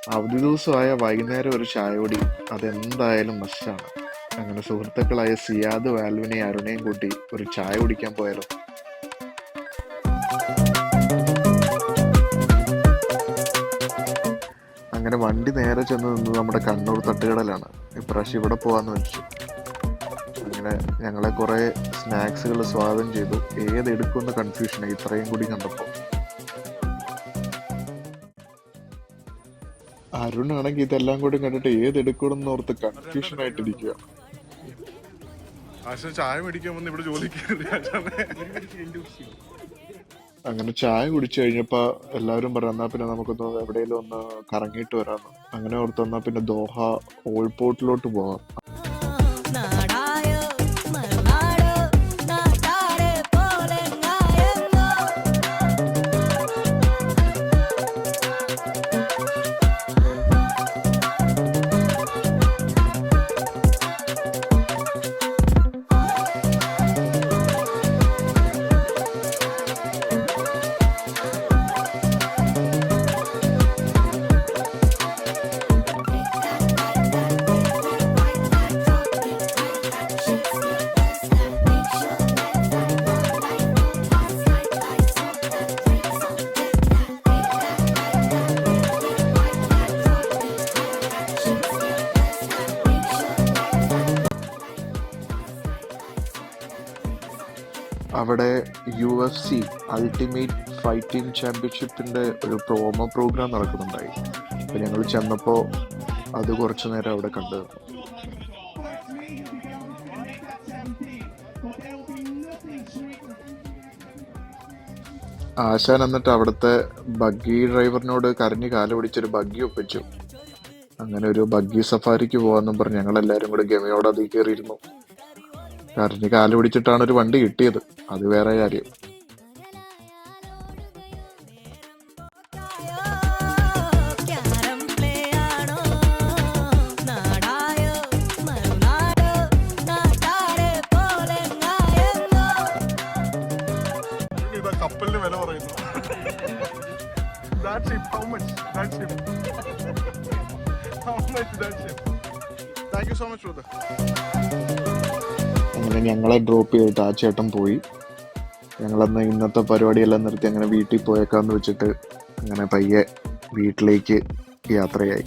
അവധി ദിവസമായ വൈകുന്നേരം ഒരു ചായ കുടി അതെന്തായാലും മസ്റ്റാണ്. അങ്ങനെ സുഹൃത്തുക്കളായ സിയാദ്, വാൽവിനെയും അരുണയും കൂട്ടി ഒരു ചായ കുടിക്കാൻ പോയാലോ? അങ്ങനെ വണ്ടി നേരെ ചെന്ന് നിന്നത് നമ്മുടെ കണ്ണൂർ തട്ടുകടലാണ്. ഇപ്രാവശ്യം ഇവിടെ പോവാന്ന് വെച്ചു. അങ്ങനെ ഞങ്ങളെ കുറേ സ്നാക്സുകൾ സ്വാഗതം ചെയ്തു. ഏതെടുക്കുമെന്ന് കൺഫ്യൂഷനായി ഇത്രയും കൂടി കണ്ടപ്പോൾ. അരുണാണെങ്കിൽ ഇതെല്ലാം കൂടി കണ്ടിട്ട് ഏതെടുക്കണമെന്ന് ഓർത്ത് കൺഫ്യൂഷൻ ആയിട്ടിരിക്കുക. ചായ മേടിക്കാൻ വന്ന് ഇവിടെ ജോലിക്ക് അങ്ങനെ ചായ കുടിച്ചു കഴിഞ്ഞപ്പോ എല്ലാവരും പറഞ്ഞു എന്നാ പിന്നെ നമുക്കൊന്ന് എവിടെയെങ്കിലും ഒന്ന് കറങ്ങിയിട്ട് വരാമെന്ന്. അങ്ങനെ ഓർത്ത് എന്നാ പിന്നെ ദോഹ ഓൾഡ് പോർട്ടിലോട്ട് പോവാം. അവിടെ UFC അൾട്ടിമേറ്റ് ഫൈറ്റിംഗ് ചാമ്പ്യൻഷിപ്പിന്റെ ഒരു പ്രോമോ പ്രോഗ്രാം നടക്കുന്നുണ്ടായി. അപ്പൊ ഞങ്ങൾ ചെന്നപ്പോ അത് കുറച്ചു നേരം അവിടെ കണ്ടു. ആശാൻ എന്നിട്ട് അവിടുത്തെ ബഗ്ഗി ഡ്രൈവറിനോട് കരഞ്ഞ് കാല് പിടിച്ചൊരു ബഗ്ഗി ഒപ്പിച്ചു. അങ്ങനെ ഒരു ബഗ്ഗി സഫാരിക്ക് പോവാന്നും പറഞ്ഞ് ഞങ്ങളെല്ലാരും കൂടെ ഗമയോടെ അതിൽ കയറിയിരുന്നു. കരഞ്ഞ് കാല് പിടിച്ചിട്ടാണ് ഒരു വണ്ടി കിട്ടിയത്, അത് വേറെ കാര്യം. കപ്പലിന് വില പറയുന്നു. അങ്ങനെ ഞങ്ങളെ ഡ്രോപ്പ് ചെയ്തിട്ട് ആ ചേട്ടൻ പോയി. ഞങ്ങളന്ന് ഇന്നത്തെ പരിപാടിയെല്ലാം നിർത്തി അങ്ങനെ വീട്ടിൽ പോയേക്കാന്ന് വെച്ചിട്ട് അങ്ങനെ പയ്യെ വീട്ടിലേക്ക് യാത്രയായി.